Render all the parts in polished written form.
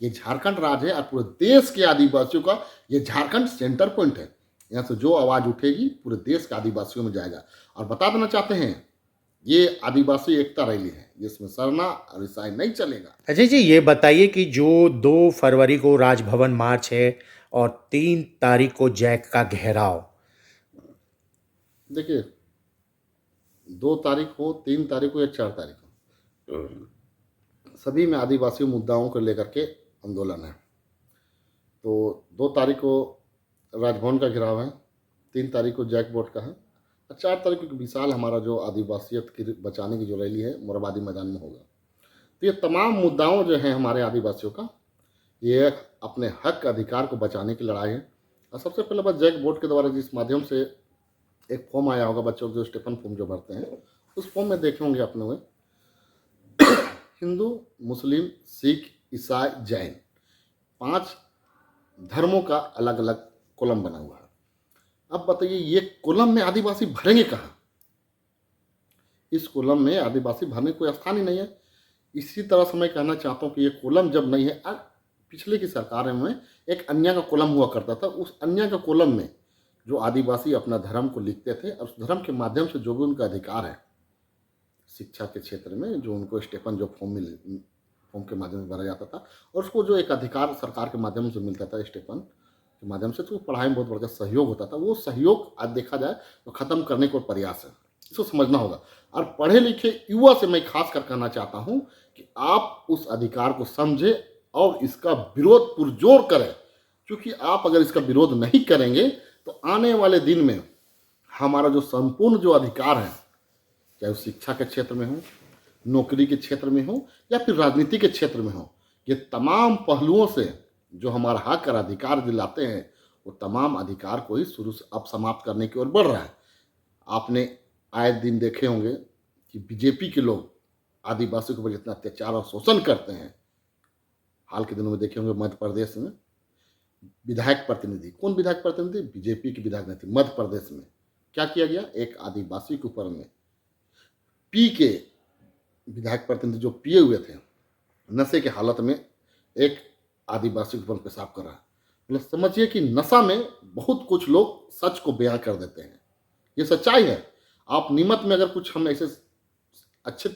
ये झारखंड राज्य है और पूरे देश के आदिवासियों का ये झारखंड सेंटर पॉइंट है। यहाँ से जो आवाज़ उठेगी पूरे देश के आदिवासियों में जाएगा। और बता देना चाहते हैं, ये आदिवासी एकता रैली है, जिसमें सरना और ईसाई नहीं चलेगा। अजय जी, ये बताइए कि जो 2 फरवरी को राजभवन मार्च है और 3 तारीख को जैक का घेराव। देखिए, 2 तारीख हो, 3 तारीख हो या 4 तारीख हो, सभी में आदिवासी मुद्दाओं को लेकर के आंदोलन है। तो 2 तारीख को राजभवन का घेराव है, 3 तारीख को जैक बोर्ड का है और 4 तारीख को एक विशाल हमारा जो आदिवासियत की बचाने की जो रैली है मोरहाबादी मैदान में होगा। तो ये तमाम मुद्दाओं जो हैं हमारे आदिवासियों का, ये अपने हक अधिकार को बचाने की लड़ाई है। और सबसे पहले बात, जैक बोर्ड के द्वारा जिस माध्यम से एक फॉर्म आया होगा, बच्चों जो स्टेफन फॉर्म जो भरते हैं, उस फॉर्म में देखे होंगे अपने हुए हिंदू, मुस्लिम, सिख, ईसाई, जैन 5 धर्मों का अलग अलग कॉलम बना हुआ है। अब बताइए, ये कॉलम में आदिवासी भरेंगे कहाँ? इस कॉलम में आदिवासी भरने कोई स्थान ही नहीं है। इसी तरह से मैं कहना चाहता हूँ कि ये कॉलम जब नहीं है, पिछले की सरकार में एक अन्य का कॉलम हुआ करता था। उस अन्य का कॉलम में जो आदिवासी अपना धर्म को लिखते थे और उस धर्म के माध्यम से जो भी उनका अधिकार है शिक्षा के क्षेत्र में, जो उनको स्टेफन जो फॉर्म के माध्यम से भरा जाता था, और उसको जो एक अधिकार सरकार के माध्यम से मिलता था स्टेफन के माध्यम से, तो पढ़ाई में बहुत बड़ा सहयोग होता था। वो सहयोग आज देखा जाए तो ख़त्म करने का प्रयास है, इसको समझना होगा। और पढ़े लिखे युवा से मैं खास कर कहना चाहता हूँ कि आप उस अधिकार को समझें और इसका विरोध पुरजोर करें, क्योंकि आप अगर इसका विरोध नहीं करेंगे तो आने वाले दिन में हमारा जो संपूर्ण जो अधिकार है, चाहे वो शिक्षा के क्षेत्र में हो, नौकरी के क्षेत्र में हो या फिर राजनीति के क्षेत्र में हो, ये तमाम पहलुओं से जो हमारा हक और अधिकार दिलाते हैं, वो तमाम अधिकार को ही शुरू से अब समाप्त करने की ओर बढ़ रहा है। आपने आए दिन देखे होंगे कि बीजेपी के लोग आदिवासियों के ऊपर जितना अत्याचार और शोषण करते हैं। हाल के दिनों में देखे होंगे मध्य प्रदेश में विधायक प्रतिनिधि, कौन विधायक प्रतिनिधि? बीजेपी के विधायक नहीं थे। मध्य प्रदेश में क्या किया गया? एक आदिवासी के ऊपर में पी के विधायक प्रतिनिधि जो पिए हुए थे, नशे के हालत में एक आदिवासी के ऊपर पेशाब कर रहा है। मतलब समझिए कि नशा में बहुत कुछ लोग सच को बयां कर देते हैं, ये सच्चाई है। आप नीमत में अगर कुछ हम ऐसे अच्छे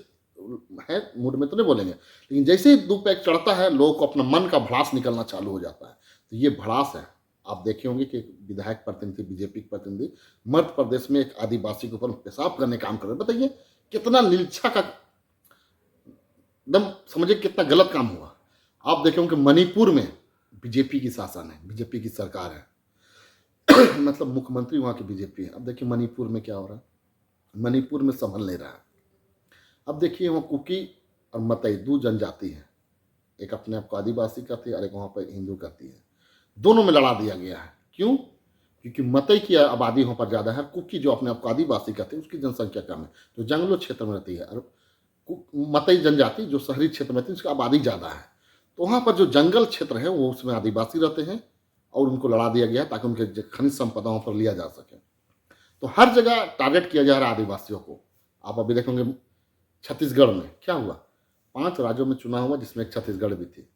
है मूड में तो नहीं बोलेंगे, लेकिन जैसे ही 2 पैक चढ़ता है, लोगों को अपना मन का भड़ास निकलना चालू हो जाता है। तो ये भड़ास है। आप देखे होंगे कि विधायक प्रतिनिधि, बीजेपी के प्रतिनिधि मध्य प्रदेश में एक आदिवासी के ऊपर पेशाब करने काम कर रहे हैं। बताइए कितना नीचा का एकदम, समझिए कितना गलत काम हुआ। आप देखे होंगे मणिपुर में बीजेपी की शासन है, बीजेपी की सरकार है मतलब मुख्यमंत्री वहाँ की बीजेपी है। अब देखिए मणिपुर में क्या हो रहा है, मणिपुर में संभल नहीं रहा है। अब देखिए वहाँ कुकी और मतई 2 जनजाति है, एक अपने आप को आदिवासी कहती है और एक वहाँ पर हिंदू कहती है। दोनों में लड़ा दिया गया है। क्यों? क्योंकि मतई की आबादी वहाँ पर ज़्यादा है, कुकी जो अपने आप को आदिवासी कहते हैं उसकी जनसंख्या कम है, जो जंगलों क्षेत्र में रहती है। और मतई जनजाति जो शहरी क्षेत्र में रहती है उसकी आबादी ज़्यादा है। तो वहाँ पर जो जंगल क्षेत्र है वो उसमें आदिवासी रहते हैं और उनको लड़ा दिया गया है ताकि उनके खनिज संपदा वहाँ पर लिया जा सके। तो हर जगह टारगेट किया जा रहा है आदिवासियों को। आप अभी देखेंगे छत्तीसगढ़ में क्या हुआ, 5 राज्यों में चुनाव हुआ जिसमें एक छत्तीसगढ़ भी थी।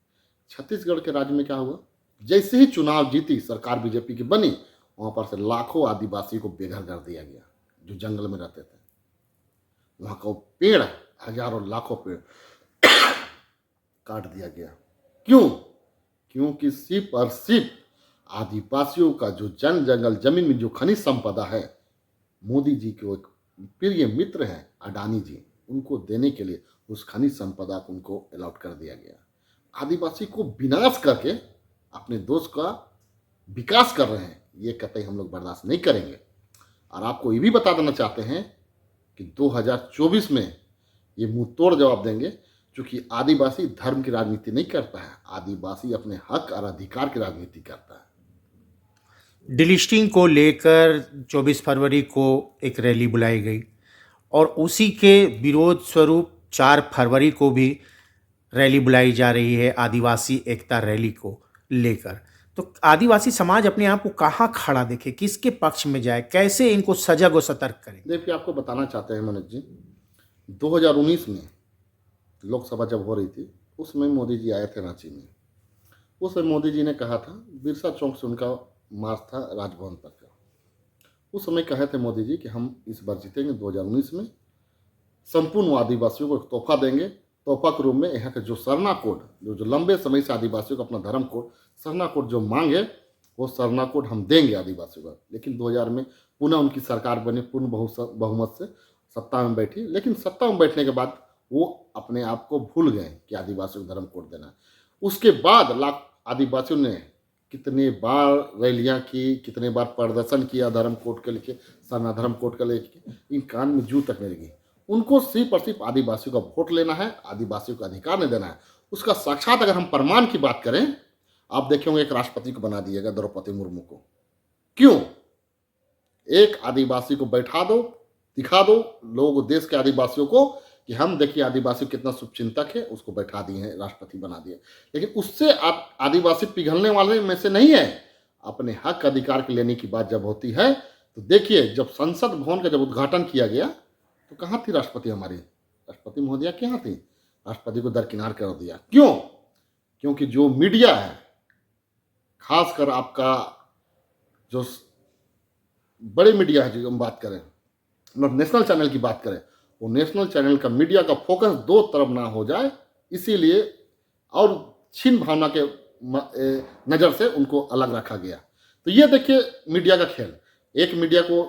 छत्तीसगढ़ के राज्य में क्या हुआ, जैसे ही चुनाव जीती सरकार बीजेपी की बनी, वहाँ पर से लाखों आदिवासी को बेघर कर दिया गया जो जंगल में रहते थे। वहाँ का पेड़, हजारों लाखों पेड़ काट दिया गया। क्यों? क्योंकि सिर्फ और सिर्फ आदिवासियों का जो जंगल जमीन में जो खनिज संपदा है, मोदी जी के एक प्रिय मित्र हैं अडानी जी, उनको देने के लिए उस खनिज संपदा को उनको अलॉट कर दिया गया। आदिवासी को विनाश करके अपने दोस्त का विकास कर रहे हैं, ये कतई हम लोग बर्दाश्त नहीं करेंगे। और आपको ये भी बता देना चाहते हैं कि 2024 में ये मुंह तोड़ जवाब देंगे, क्योंकि आदिवासी धर्म की राजनीति नहीं करता है, आदिवासी अपने हक और अधिकार की राजनीति करता है। डिलिस्टिंग को लेकर 24 फरवरी को एक रैली बुलाई गई और उसी के विरोध स्वरूप 4 फरवरी को भी रैली बुलाई जा रही है आदिवासी एकता रैली को लेकर। तो आदिवासी समाज अपने आप को कहाँ खड़ा देखे, किसके पक्ष में जाए, कैसे इनको सजग और सतर्क करें? देखिए, आपको बताना चाहते हैं मनोज जी, 2019 में लोकसभा जब हो रही थी, उसमें मोदी जी आए थे रांची में उस समय मोदी जी ने कहा था, बिरसा चौक से उनका मार्च था राजभवन तक का। उस समय कहे थे मोदी जी कि हम इस बार जीतेंगे 2019 में, संपूर्ण आदिवासियों को एक तोहफा देंगे। तोहफा के रूप में यहाँ के जो सरना कोड, जो लंबे समय से आदिवासियों को अपना धर्म कोड सरना कोड जो मांगे, वो सरना कोड हम देंगे आदिवासियों को। लेकिन 2000 में पुनः उनकी सरकार बनी, पूर्ण बहुमत से सत्ता में बैठी। लेकिन सत्ता में बैठने के बाद वो अपने आप को भूल गए कि आदिवासियों को धर्म कोड देना है। उसके बाद लाख आदिवासियों ने कितने बार रैलियां की, कितने बार प्रदर्शन किया धर्म कोड के लेके, सरना धर्म कोड के लेके, इन कान में जू तक नहीं लगी। उनको सिर्फ और सिर्फ आदिवासियों का वोट लेना है, आदिवासियों को अधिकार नहीं देना है। उसका साक्षात अगर हम प्रमाण की बात करें, आप देखेंगे एक राष्ट्रपति को बना दिएगा द्रौपदी मुर्मू को। क्यों? एक आदिवासी को बैठा दो, दिखा दो लोग देश के आदिवासियों को कि हम देखिए आदिवासी कितना शुभचिंतक है, उसको बैठा दिए हैं, राष्ट्रपति बना दिए। लेकिन उससे आदिवासी पिघलने वाले में से नहीं है। अपने हक अधिकार के लेने की बात जब होती है तो देखिए, जब संसद भवन का जब उद्घाटन किया गया तो कहाँ थी राष्ट्रपति हमारी? राष्ट्रपति महोदया कहाँ थी? राष्ट्रपति को दरकिनार कर दिया। क्यों? क्योंकि जो मीडिया है, खासकर आपका जो बड़े मीडिया है, जो हम बात करें, मतलब नेशनल चैनल की बात करें, वो नेशनल चैनल का मीडिया का फोकस दो तरफ ना हो जाए, इसीलिए और छीन भावना के नज़र से उनको अलग रखा गया। तो ये देखिए मीडिया का खेल, एक मीडिया को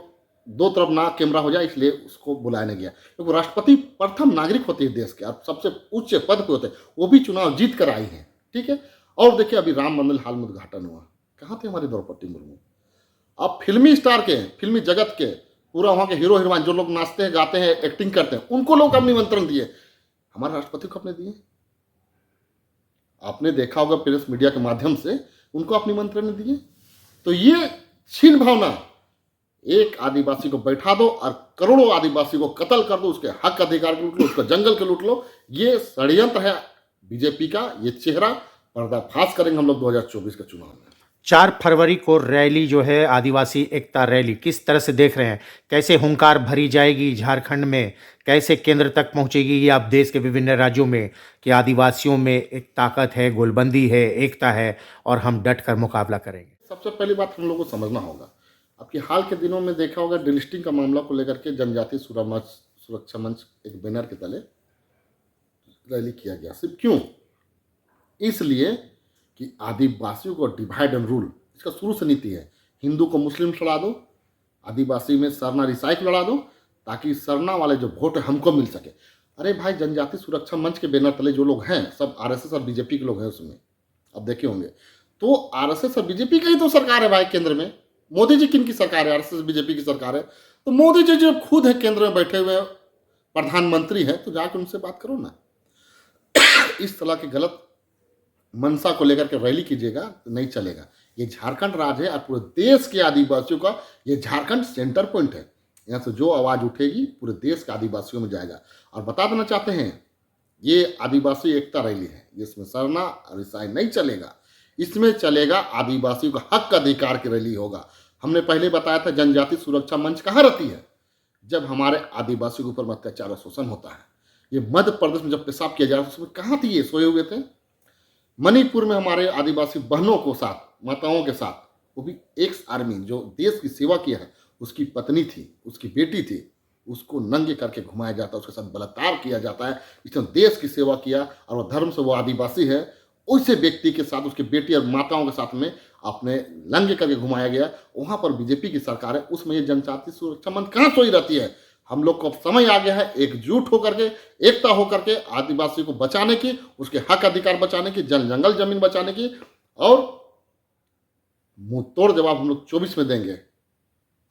दो तरफ ना कैमरा हो जाए, इसलिए उसको बुलाया नहीं गया। क्योंकि राष्ट्रपति प्रथम नागरिक होते हैं देश के, और सबसे उच्च पद पे होते हैं, वो भी चुनाव जीत कर आई हैं। ठीक है। और देखिए अभी राम मंदिर हाल में उद्घाटन हुआ, कहाँ थे हमारी द्रौपदी मुर्मू? अब फिल्मी स्टार के, फिल्मी जगत के, पूरा वहाँ के हीरो हीरोइन जो लोग नाचते हैं, गाते हैं, एक्टिंग करते हैं, उनको लोग अपने निमंत्रण दिए, हमारे राष्ट्रपति को अपने दिए? आपने देखा होगा प्रेस मीडिया के माध्यम से, उनको अपने निमंत्रण दिए। तो ये छीन भावना, एक आदिवासी को बैठा दो और करोड़ों आदिवासी को कत्ल कर दो, उसके हक अधिकार के लूट लो, उसका जंगल के लूट लो, ये षड्यंत्र है बीजेपी का। ये चेहरा पर्दाफाश करेंगे हम लोग 2024 के चुनाव में। 4 फरवरी को रैली जो है, आदिवासी एकता रैली, किस तरह से देख रहे हैं? कैसे हुंकार भरी जाएगी झारखंड में? कैसे केंद्र तक पहुंचेगी ये आप देश के विभिन्न राज्यों में कि आदिवासियों में एक ताकत है, गोलबंदी है, एकता है और हम डट कर मुकाबला करेंगे? सबसे पहली बात हम लोगों को समझना होगा, आपके हाल के दिनों में देखा होगा डिलिस्टिंग का मामला को लेकर के जनजातीय सुरक्षा मंच एक बैनर के तले रैली किया गया। सिर्फ क्यों? इसलिए कि आदिवासियों को डिवाइड एंड रूल, इसका शुरू से नीति है। हिंदू को मुस्लिम लड़ा दो, आदिवासी में सरना रिसाई को लड़ा दो, ताकि सरना वाले जो वोट है हमको मिल सके। अरे भाई, जनजातीय सुरक्षा मंच के बैनर तले जो लोग हैं सब आरएसएस और बीजेपी के लोग हैं उसमें, अब देखे होंगे। तो आरएसएस और बीजेपी का ही तो सरकार है भाई केंद्र में। मोदी जी किन की सरकार है? आरएसएस बीजेपी की सरकार है। तो मोदी जी जो खुद है केंद्र में बैठे हुए प्रधानमंत्री है, तो जाकर उनसे बात करो ना। इस तरह के गलत मनसा को लेकर के रैली कीजिएगा तो नहीं चलेगा। ये झारखंड राज्य है और पूरे देश के आदिवासियों का ये झारखंड सेंटर पॉइंट है। यहाँ से जो आवाज़ उठेगी पूरे देश के आदिवासियों में जाएगा। और बता देना चाहते हैं, ये आदिवासी एकता रैली है, जिसमें सरना और ईसाई नहीं चलेगा, इसमें चलेगा आदिवासियों का हक अधिकार की रैली होगा। हमने पहले बताया था जनजातीय सुरक्षा मंच कहाँ रहती है? जब हमारे आदिवासियों के ऊपर अत्याचार और शोषण होता है। ये मध्य प्रदेश में जब पेशाब किया जा रहा था, उसमें कहाँ थी? ये सोए हुए थे। मणिपुर में हमारे आदिवासी बहनों को साथ, माताओं के साथ, वो भी एक्स आर्मी जो देश की सेवा किया है, उसकी पत्नी थी, उसकी बेटी थी, उसको नंगे करके घुमाया जाता है, उसके साथ बलात्कार किया जाता है। इसने देश की सेवा किया और वो धर्म से वो आदिवासी है, उसे व्यक्ति के साथ, उसकी बेटी और माताओं के साथ में अपने नंगे करके घुमाया गया। वहाँ पर बीजेपी की सरकार है, उसमें ये जनजातीय सुरक्षा मंच कहाँ सोई रहती है? हम लोग को अब समय आ गया है एकजुट होकर के, एकता होकर के आदिवासी को बचाने की, उसके हक अधिकार बचाने की, जंगल जमीन बचाने की, और मुंह तोड़ जवाब हम लोग 24 में देंगे।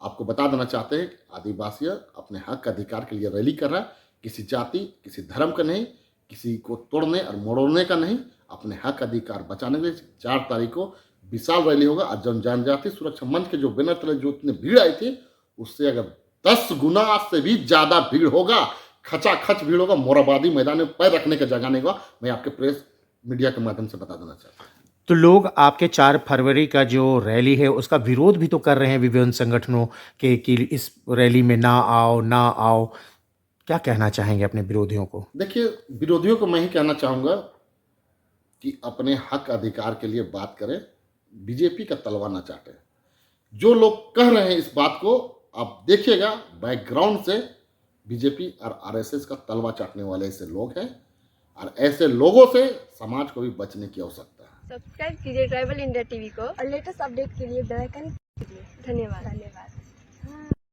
आपको बता देना चाहते हैं आदिवासी अपने हक अधिकार के लिए रैली कर रहा है, किसी जाति, किसी धर्म का नहीं, किसी को तोड़ने और मोड़ने का नहीं, अपने हक अधिकार बचाने के लिए 4 तारीख को विशाल रैली होगा। और जनजातीय सुरक्षा मंच के जो बैनर तले जो इतनी भीड़ आई थी, उससे अगर 10 गुना से भी ज्यादा भीड़ होगा, खचाखच भीड़ होगा, मोराबादी मैदान में पैर रखने का जगह नहीं होगा। मैं आपके प्रेस मीडिया के माध्यम से बता देना चाहता हूँ। तो लोग आपके 4 फरवरी का जो रैली है उसका विरोध भी तो कर रहे हैं विभिन्न संगठनों के कि इस रैली में ना आओ, ना आओ। क्या कहना चाहेंगे अपने विरोधियों को? देखिए, विरोधियों को मैं ही कहना चाहूँगा कि अपने हक अधिकार के लिए बात करें, बीजेपी का तलवा ना चाटें। जो लोग कह रहे हैं इस बात को, आप देखिएगा बैकग्राउंड से बीजेपी और आरएसएस का तलवा चाटने वाले ऐसे लोग हैं, और ऐसे लोगों से समाज को भी बचने की आवश्यकता है। सब्सक्राइब कीजिए ट्राइबल इंडिया टीवी को और लेटेस्ट अपडेट के लिए बेल आइकन क्लिक कीजिए। धन्यवाद।